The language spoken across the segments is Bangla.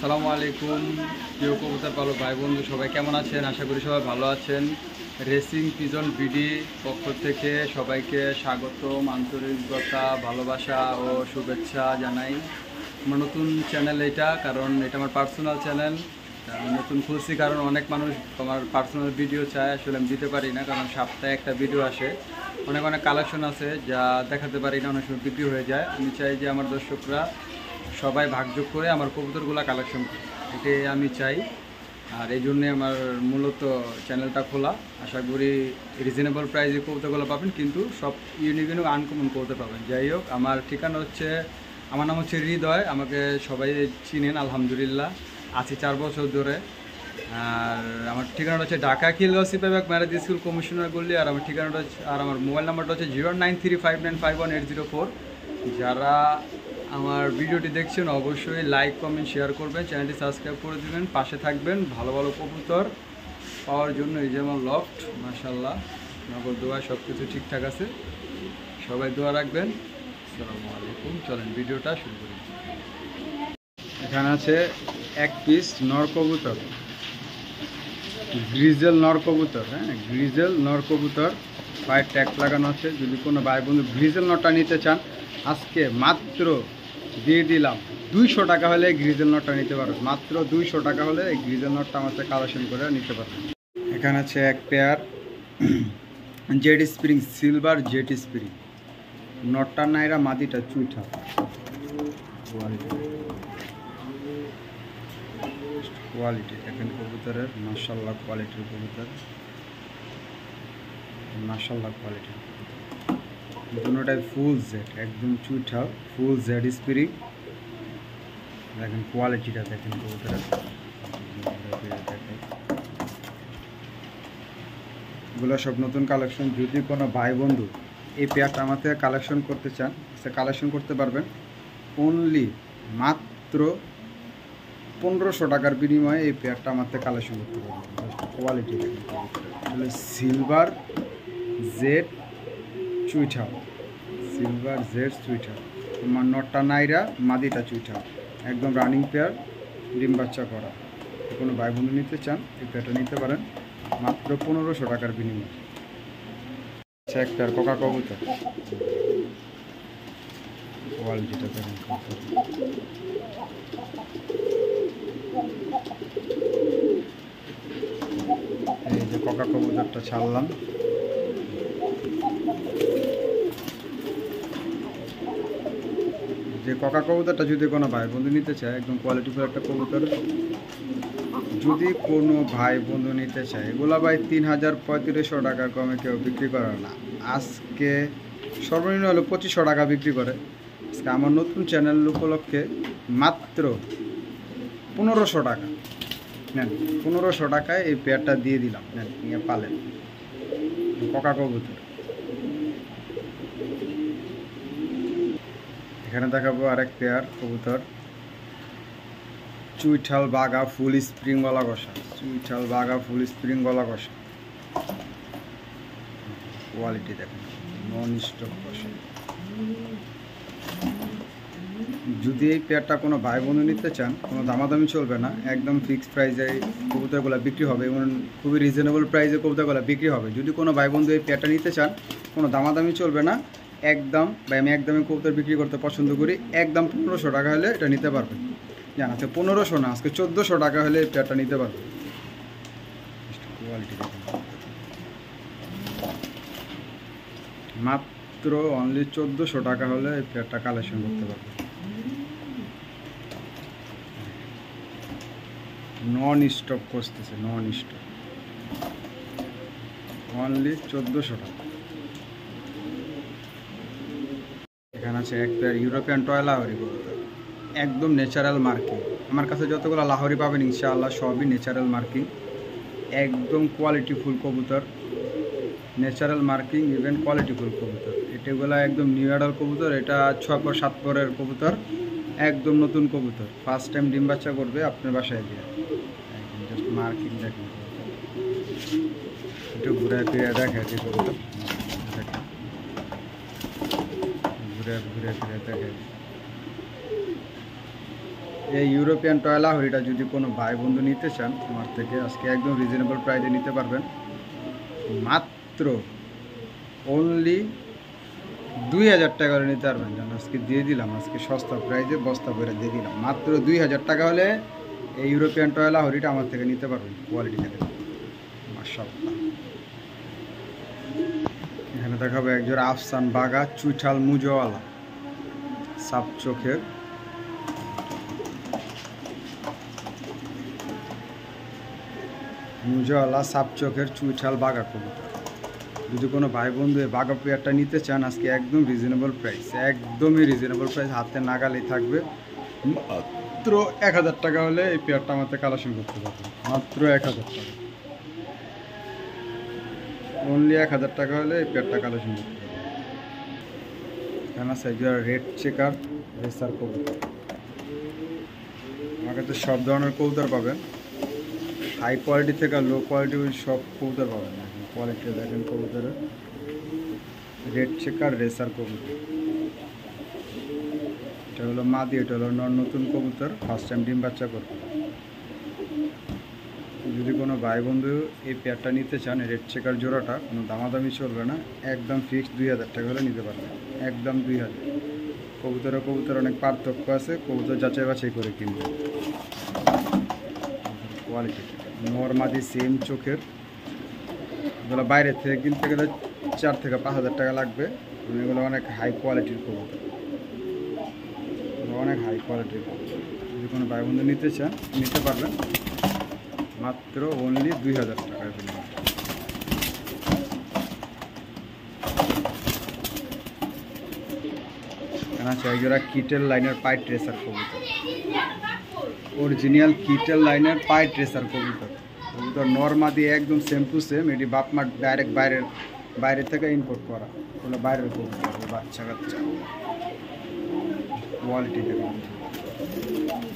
আসসালামু আলাইকুম প্রিয় কবুতর পালক ভাই বন্ধু, সবাই কেমন আছেন? আশা করি সবাই ভালো আছেন। রেসিং পিজন বিডি পক্ষ থেকে সবাইকে স্বাগতম, আন্তরিকতা, ভালোবাসা ও শুভেচ্ছা জানাই। আমার নতুন চ্যানেল এটা, কারণ এটা আমার পার্সোনাল চ্যানেল। আমি নতুন খুলছি কারণ অনেক মানুষ আমার পার্সোনাল ভিডিও চায়, আসলে আমি দিতে পারি না, কারণ সপ্তাহে একটা ভিডিও আসে, অনেক কালেকশন আছে যা দেখাতে পারি না, অনেক সময় বিক্রি হয়ে যায়। আমি চাই যে আমার দর্শকরা সবাই ভাগযোগ করে আমার কবুতরগুলো কালেকশন করে, এটাই আমি চাই। আর এই জন্যে আমার মূলত চ্যানেলটা খোলা। আশা করি রিজনেবল প্রাইসে কবুতরগুলো পাবেন, কিন্তু সব ইউনিক আনকমন কবুতর পাবেন। যাই হোক, আমার ঠিকানা হচ্ছে, আমার নাম হচ্ছে হৃদয়, আমাকে সবাই চিনেন আলহামদুলিল্লাহ, আছি 4 বছর ধরে। আর আমার ঠিকানাটা হচ্ছে ঢাকা খিলগাঁও বিভাগ ম্যারেজ স্কুল কমিশনার গল্লি। আর আমার ঠিকানাটা হচ্ছে, আর আমার মোবাইল নাম্বারটা হচ্ছে 09359518004। যারা আমার ভিডিওটি দেখছেন অবশ্যই লাইক, কমেন্ট, শেয়ার করবেন, চ্যানেলটি সাবস্ক্রাইব করে দেবেন, পাশে থাকবেন ভালো ভালো কবুতর পাওয়ার জন্য। এই যে আমার লফট, মাশাআল্লাহ, নগর দোয়া সব কিছু ঠিকঠাক আছে, সবাই দোয়া রাখবেন। আসসালামু আলাইকুম, চলেন ভিডিওটা শুরু করি। এখানে আছে এক পিস নর কবুতর, গ্রিজেল নর কবুতর। হ্যাঁ, গ্রিজেল নর কবুতর, পায়ের ট্যাগ লাগানো আছে। যদি কোনো ভাই বন্ধু গ্রিজেল নটটা নিতে চান, আজকে মাত্র দিয়ে দিলাম 200 টাকা হলে গ্রিজেল নটটা নিতে পারবেন। মাত্র 200 টাকা হলে এই গ্রিজেল নটটা আমার সাথে কালেকশন করে নিতে পারবেন। এখানে আছে এক pair jade spring, silver jade spring. নটটা নাইরা মাদিটা চুইঠা, কোয়ালিটি দেখেন কবুতরের, মাশাআল্লাহ কোয়ালিটির কবুতর, মাশাআল্লাহ কোয়ালিটির। দুটোটাই ফুল জেড, একদম চুইঠা, ফুল জেড স্প্রিং। দেখেন কোয়ালিটিটা, দেখেন কবুতরের, এগুলো সব নতুন কালেকশন। যদি কোনো ভাই বন্ধু এই পেয়ারটা আমার থেকে কালেকশন করতে চান, সে কালেকশন করতে পারবেন। অনলি মাত্র 1500 টাকার বিনিময়ে এই পেয়ারটা আমার থেকে কালেকশন করতে পারবেন। কোয়ালিটি দেখেন কবুতরের, সিলভার জেড চুইঠা, সিলভার জেড চুইঠা। তোমার নটটা নাইরা, মাদিটা চুইঠা, একদম রানিং পেয়ার, ডিম বাচ্চা করা। কোনো ভাই বন্ধু নিতে চান এই পেয়ারটা নিতে পারেন মাত্র 1500 টাকার বিনিময়ে। আচ্ছা, এক পেয়ার কোকা কবুতর, কোয়ালিটিটা দেখেন। এই যে কোকা কবুতরটা ছাড়লাম, যে কোকা কবুতরটা যদি কোনো ভাই বন্ধু নিতে চায়, একদম কোয়ালিটিফুল একটা কবুতর, যদি কোনো ভাই বন্ধু নিতে চায়, এগুলো ভাই 3000-3500 টাকা কমে কেউ বিক্রি করে না। আজকে সর্বনিম্ন হলো 2500 টাকা বিক্রি করে। আজকে আমার নতুন চ্যানেল উপলক্ষে মাত্র 1500 টাকা নেন, 1500 টাকায় এই পেয়ারটা দিয়ে দিলাম, নেন নিয়ে পালেন কোকা কবুতর। এখানে দেখাবো আরেক পেয়ার কবুতর, চুইঠাল বাগা ফুল স্প্রিং গলা কষা, চুইঠাল বাগা ফুল স্প্রিং গলা কষা। কোয়ালিটি দেখেন, নন স্টপ কষা। যদি এই পেয়ারটা কোনো ভাই বন্ধু নিতে চান, কোনো দামাদামি চলবে না, একদম ফিক্সড প্রাইসে কবুতরগুলো বিক্রি হবে এবং খুবই রিজনেবল প্রাইসে কবুতরগুলো বিক্রি হবে। যদি কোনো ভাই বন্ধু এই পেয়ারটা নিতে চান, কোনো দামাদামি চলবে না, একদম ভাই আমি একদমে কবুতর বিক্রি করতে পছন্দ করি। একদম 1500 টাকা হলে এটা নিতে পারবেন। জান আছে 1500 না, আজকে 1400 টাকা হলে এই পেয়ারটা নিতে পারবেন। কোয়ালিটি দেখেন, মাত্র অনলি 1400 টাকা হলে এই পেয়ারটা কালেকশন করতে পারবেন। নন স্টপ করতেছে, নন স্টপ, অনলি 1400 টাকা। এখানে আছে এক পেয়ার ইউরোপিয়ান টয় লাহোরি কবুতর, একদম ন্যাচারাল মার্কিং। আমার কাছে যতগুলো লাহোরি পাবেন ইনশাআল্লাহ সবই ন্যাচারাল মার্কিং, একদম কোয়ালিটিফুল কবুতর, ন্যাচারাল মার্কিং ইভেন কোয়ালিটিফুল কবুতর। এটাগুলো একদম নিউ অ্যাডাল কবুতর, এটা 6-7 পরের কবুতর, একদম নতুন কবুতর, ফার্স্ট টাইম ডিম বাচ্চা করবে আপনার বাসায় দিয়ে। একদম জাস্ট মার্কিং দেখেন, একটু ঘুরে ফিরে দেখে যে কবুতর, ঘুরে ঘুরে ফিরে দেখে। এই ইউরোপিয়ান টয়লা হরিটা যদি কোনো ভাই বন্ধু নিতে চান আমার থেকে আজকে একদম রিজনেবল প্রাইসে নিতে পারবেন। মাত্র অনলি 2000 টাকা হলে নিতে পারবেন। যেন আজকে দিয়ে দিলাম, আজকে সস্তা প্রাইসে বস্তা করে দিয়ে দিলাম। মাত্র 2000 টাকা হলে এই ইউরোপিয়ান টয়লা হরিটা আমার থেকে নিতে পারবেন। কোয়ালিটি থেকে মাশাআল্লাহ। এখানে দেখাবো একজোড়া আফসান বাগা চুইঠাল মুজোওয়ালা সাপ চোখের মুজোওয়ালা সাপ চোখের চুইঠাল বাগা কবুতর। যদি কোনো ভাই বন্ধু এই বাগা পেয়ারটা নিতে চান আজকে একদম রিজনেবল প্রাইস, একদমই রিজনেবল প্রাইস, হাতে নাগালেই থাকবে। মাত্র 1000 টাকা হলে এই পেয়ারটা আমাদের কালেকশন করতে পারবেন। মাত্র 1000 টাকা, অনলি 1000 টাকা হলে এই পেয়ারটা কালেকশন করতে পারবেন। এখানে আছে রেড চেকার রেসার কবুতর। আমার কাছে সব ধরনের কবুতর পাবেন, হাই কোয়ালিটি থেকে লো কোয়ালিটি সব কবুতর পাবেন। এখন কোয়ালিটি দেখেন কবুতরের, রেড চেকার রেসার কবুতর। এটা হলো মাদি, এটা হলো নতুন কবুতর, ফার্স্ট টাইম ডিম বাচ্চা করবে। যদি কোনো ভাই বন্ধু এই পেয়ারটা নিতে চান, রেড চেকার জোড়াটা কোনো দামাদামি চলবে না, একদম ফিক্সড 2000 টাকা হলে নিতে পারবেন। একদম 2000। কবুতর অনেক পার্থক্য আছে, কবুতর যাচাই বাছাই করে কিনবে। কোয়ালিটি নর মাদি সেম চোখের, এগুলো বাইরের থেকে কিনতে গেলে 4 থেকে 5000 টাকা লাগবে। এগুলো অনেক হাই কোয়ালিটির কবুতর, অনেক হাই কোয়ালিটির কবুতর। যদি কোনো ভাই বন্ধু নিতে চান নিতে পারবেন মাত্র অনলি 2000 টাকার বিনিময়ে। আচ্ছা, একজোড়া কিটেল লাইনের পাই ট্রেসার কবুতর, অরিজিনাল কিটেল লাইনের পাই ট্রেসার কবুতর। কবুতর নর্মা দিয়ে একদম সেম টু সেম। এটি বাপমা ডাইরেক্ট বাইরের থেকে ইম্পোর্ট করা, ওগুলো বাইরের কবুতর, বাচ্চা কাচ্চা। কোয়ালিটি দেখুন।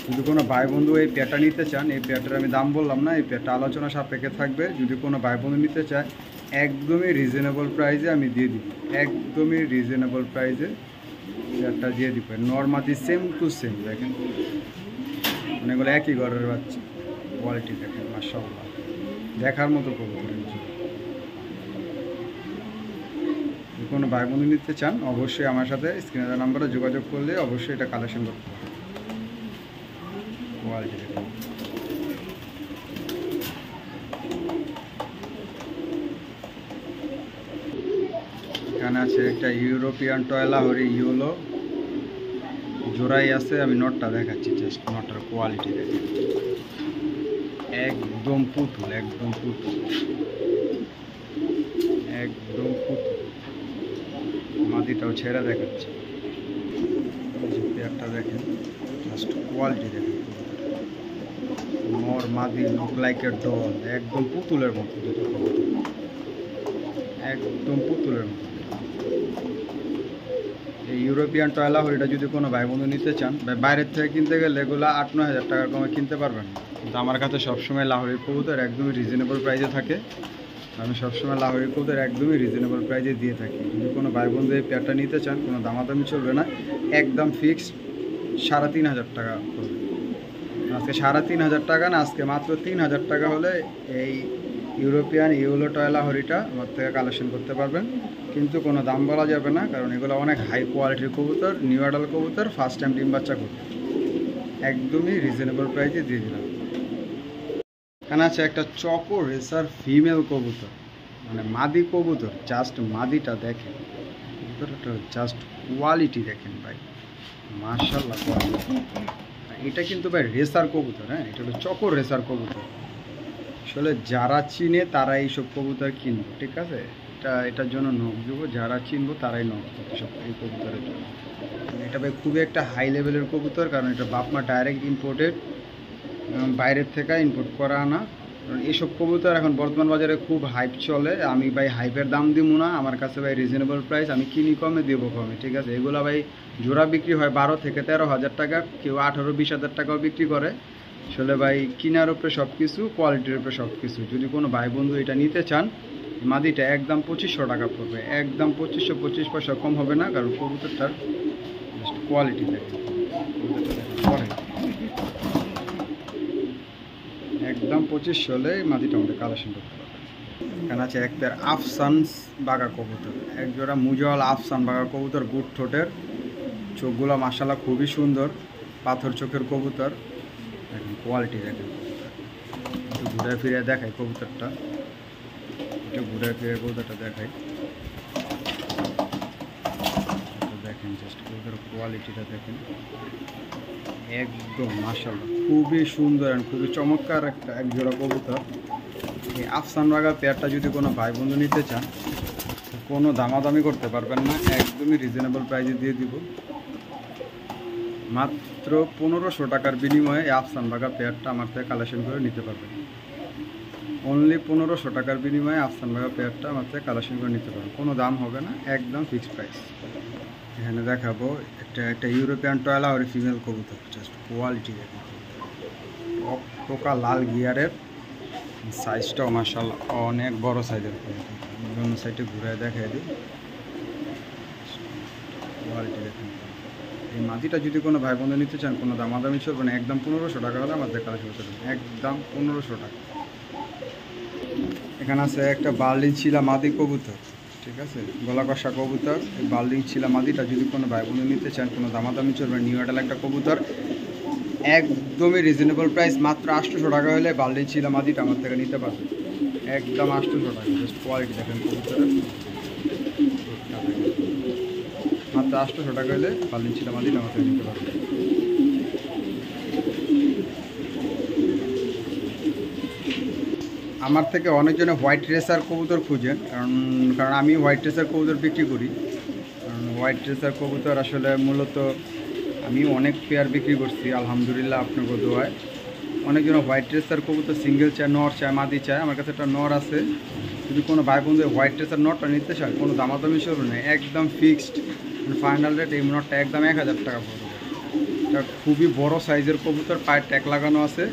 যদি কোনো ভাই বন্ধু এই পেয়ারটা নিতে চান, এই পেয়ারটার আমি দাম বললাম না, এই পেয়ারটা আলোচনা সাপেক্ষে থাকবে। যদি কোনো ভাই বন্ধু নিতে চায় একদমই রিজনেবল প্রাইসে আমি দিয়ে দিব, একদমই রিজনেবল প্রাইসে পেয়ারটা দিয়ে দিব। নর্মাদি সেম টু সেম দেখেন, মানে এগুলো একই ঘরের বাচ্চা। কোয়ালিটি দেখেন মাশাআল্লাহ, দেখার মতো কবুতর। যদি কোনো ভাই বন্ধু নিতে চান অবশ্যই আমার সাথে স্ক্রিনে দেওয়া নাম্বারে যোগাযোগ করলে অবশ্যই এটা কালেকশন করতে পারবেন। কোয়ালিটি দেখেন। এখানে আছে একটা ইউরোপিয়ান টয়লা হরি ইউলো জোড়াই আছে। আমি নটটা দেখাচ্ছি, জাস্ট নটটার কোয়ালিটি দেখেন, একদম পুতুল, একদম পুতুল, একদম পুতুল। মাদিটাও ছেড়ে দেখাচ্ছে, পেয়ারটা দেখেন, জাস্ট কোয়ালিটি দেখেন। নর মাদি লুক লাইক এ ডল, একদম পুতুলের মতো, একদম পুতুলের মতো। এই ইউরোপিয়ান টয়লা হরিটা যদি কোনো ভাই বন্ধু নিতে চান, বাইরের থেকে কিনতে গেলে এগুলো 8-9 হাজার টাকার কমে কিনতে পারবেন না। কিন্তু আমার কাছে সবসময় লাহোরির কবুতর একদমই রিজনেবল প্রাইসে থাকে। আমি সবসময় লাহোরির কবুতর একদমই রিজনেবল প্রাইসে দিয়ে থাকি। যদি কোনো ভাই বন্ধু এই পেয়ারটা নিতে চান কোনো দামাদামি চলবে না, একদম ফিক্সড 3500 টাকা করবে। আজকে 3500 টাকা না, আজকে মাত্র 3000 টাকা হলে এই ইউরোপিয়ান ইউলো টয়লা হরিটা আমার থেকে কালেকশন করতে পারবেন। কিন্তু কোনো দাম বলা যাবে না, কারণ এগুলো অনেক হাই কোয়ালিটির কবুতর, নিউ অ্যাডাল কবুতর, ফার্স্ট টাইম ডিম বাচ্চা করবে। একদমই রিজনেবল প্রাইসে দিয়ে দিলাম। এখানে আছে একটা চকো রেসার ফিমেল কবুতর, মানে মাদি কবুতর। জাস্ট মাদিটা দেখেন, কবুতরটা জাস্ট কোয়ালিটি দেখেন ভাই, মাশাআল্লাহ কোয়ালিটি। এটা কিন্তু ভাই রেসার কবুতর, হ্যাঁ, এটা হলো চকো রেসার কবুতর। আসলে যারা চিনে তারা এইসব কবুতর কিনবো, ঠিক আছে। এটার জন্য নখ দেবো, যারা চিনবো তারাই নখ দেবো সব এই কবুতরের জন্য। এটা ভাই খুবই একটা হাই লেভেলের কবুতর, কারণ এটা বাপমা ডাইরেক্ট ইম্পোর্টেড, বাইরের থেকে ইম্পোর্ট করা আনা। কারণ এইসব কবুতর এখন বর্তমান বাজারে খুব হাইপ চলে। আমি ভাই হাইপের দাম দিব না, আমার কাছে ভাই রিজনেবল প্রাইস, আমি কিনি কমে দেবো কমে, ঠিক আছে। এগুলো ভাই জোড়া বিক্রি হয় 12 থেকে 13 হাজার টাকা, কেউ 18-20 হাজার টাকাও বিক্রি করে। আসলে ভাই কিনার উপরে সব কিছু, কোয়ালিটির উপরে সব কিছু। যদি কোনো ভাই বন্ধু এটা নিতে চান, মাদিটা একদম 2500 টাকা পড়বে, একদম 2525 পয়সা কম হবে না, কারণ কবুতরটার কোয়ালিটি দেখেন, কবুতরটা দেখেন। একদম 2500 হলে মাদিটা আমাদের কালেকশন করতে পারবে। এখানে আছে এক পেয়ার আফসান বাগা কবুতর, এক জোড়া মুজওয়াল আফসান বাগা কবুতর, গুড ঠোঁটের, চোখগুলো মাশাআল্লাহ খুবই সুন্দর, পাথর চোখের কবুতর। দেখেন কোয়ালিটি দেখেন, একটু ঘুরে ফিরে দেখাই কবুতরটা, একটু ঘুরে ফিরে কবুতরটা দেখাই। দেখেন জাস্ট কবুতরের কোয়ালিটিটা দেখেন, একদম মাশাআল্লাহ খুবই সুন্দর আর খুবই চমৎকার একটা এক জোড়া কবুতর। এই আফসান বাগা পেয়ারটা যদি কোনো ভাই বন্ধু নিতে চান, কোনো দামাদামি করতে পারবেন না, একদমই রিজনেবল প্রাইসে দিয়ে দিব। মাত্র 1500 টাকার বিনিময়ে এই আফসান বাগা পেয়ারটা আমার থেকে কালেকশন করে নিতে পারবেন। অনলি 1500 টাকার বিনিময়ে আফসান বাগা পেয়ারটা আমার থেকে কালেকশন করে নিতে পারবেন, কোনো দাম হবে না, একদম ফিক্সড প্রাইস। এখানে দেখাবো একটা ইউরোপিয়ান টয়লা আর ফিমেল কবুতর, জাস্ট কোয়ালিটি দেখুন, পোকা লাল গিয়ারের, সাইজটাও মাশাআল্লাহ অনেক বড় সাইজের। অন্য সাইডে ঘুরে দেখাই দিই, কোয়ালিটি দেখুন। এই মাদিটা যদি কোনো ভাই বন্ধু নিতে চান, কোনো দামাদামি চলবে না, একদম 1500 টাকা হলে আমাদের কালেকশন করতে পারবেন, একদম 1500 টাকা। এখানে আছে একটা বার্লিন ছিলা মাদি কবুতর, ঠিক আছে, গলা কষা কবুতর। এই বার্লিন ছিলা মাদিটা যদি কোনো ভাই বন্ধু নিতে চান, কোনো দামাদামি চলবে, নিউ অ্যাডাল একটা কবুতর, একদমই রিজনেবল প্রাইস, মাত্র 800 টাকা হলে বার্লিন ছিলা মাদিটা আমার থেকে নিতে পারবেন, একদম 800 টাকা। জাস্ট কোয়ালিটি দেখেন কবুতরের, মাত্র 800 টাকা হলে বার্লিন ছিলা মাদিটা আমার থেকে নিতে পারবেন। আমার থেকে অনেকজনে হোয়াইট রেসার কবুতর খুঁজেন, কারণ আমি হোয়াইট রেসার কবুতর বিক্রি করি। কারণ হোয়াইট রেসার কবুতর আসলে মূলত আমি অনেক পেয়ার বিক্রি করছি আলহামদুলিল্লাহ, আপনাকে দোয়ায়। অনেকজন হোয়াইট রেসার কবুতর সিঙ্গেল চায়, নর চায়, মাদি চায়। আমার কাছে একটা নর আছে, যদি কোনো ভাই বন্ধু হোয়াইট রেসার নরটা নিতে চায়, কোনো দামাদামি শুরু নেই, একদম ফিক্সড ফাইনাল রেট। এই নরটা একদম 1000 টাকা পড়বে। এটা খুবই বড় সাইজের কবুতর, পায়ের ট্যাগ লাগানো আছে,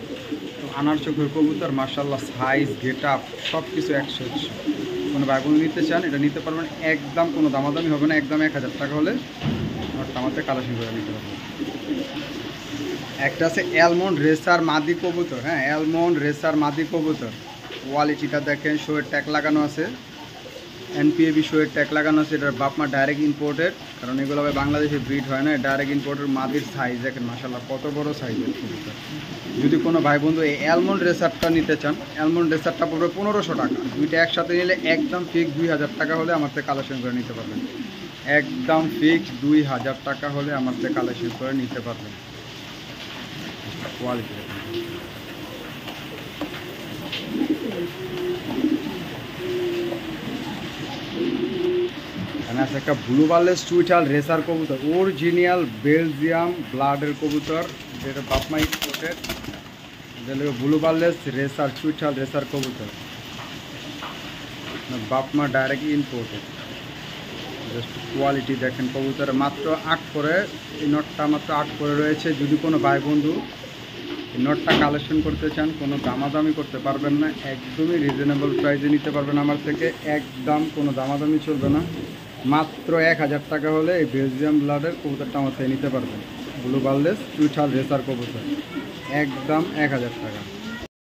আনার চোখের কবুতর, মাশাআল্লাহ সাইজ গেট আপ সব কিছু 100। কোনো ভাই বন্ধু নিতে চান এটা নিতে পারবেন, একদম কোনো দামাদামি হবে না, একদম 1000 টাকা হলে নরটা আমাদের কালেকশন করে নিতে পারবেন। একটা আছে অ্যালমন্ড রেসার মাদি কবুতর, হ্যাঁ অ্যালমন্ড রেসার মাদি কবুতর, কোয়ালিটিটা দেখেন, শোয়ের ট্যাগ লাগানো আছে, এনপিএবি শোয়ের ট্যাগ লাগানো আছে। এটার বাপমা ডাইরেক্ট ইম্পোর্টেড, কারণ এগুলো বাংলাদেশে ব্রিড হয় না, ডাইরেক্ট ইম্পোর্টেড। মাদির সাইজ দেখেন মাশাআল্লাহ কত বড় সাইজের কবুতর। যদি কোনো ভাই বন্ধু এই অ্যালমন্ড রেসারটা নিতে চান, অ্যালমন্ড রেসারটা পড়বে 1500 টাকা। দুইটা একসাথে নিলে একদম ফিক্স 2000 টাকা হলে আমার থেকে কালেকশন করে নিতে পারবেন, একদম ফিক্স 2000 টাকা হলে আমার থেকে কালেকশন করে নিতে পারবেন। কোয়ালিটি এখানে আছে একটা ব্লু বার্লেস চুইটাল রেসার কবুতর, অরিজিনাল বেলজিয়াম ব্লাডের কবুতর, যেটা বাপমা ইম্পোর্টেড। ব্লু বার্লেস রেসার চুইটাল রেসার কবুতর, বাপমা ডাইরেক্ট ইম্পোর্টেড। জাস্ট কোয়ালিটি দেখেন কবুতর, মাত্র 8 করে, এই নটটা মাত্র 8 করে রয়েছে। যদি কোনো ভাই বন্ধু এই নটটা কালেকশন করতে চান, কোনো দামাদামি করতে পারবেন না, একদমই রিজনেবল প্রাইসে নিতে পারবেন আমার থেকে, একদম কোনো দামাদামি চলবে না। মাত্র 1000 টাকা হলে এই বেলজিয়াম ব্লাডের কবুতরটা আমার থেকে নিতে পারবেন, ব্লু বার্লেস চুইটাল রেসার কবুতর, একদম 1000 টাকা।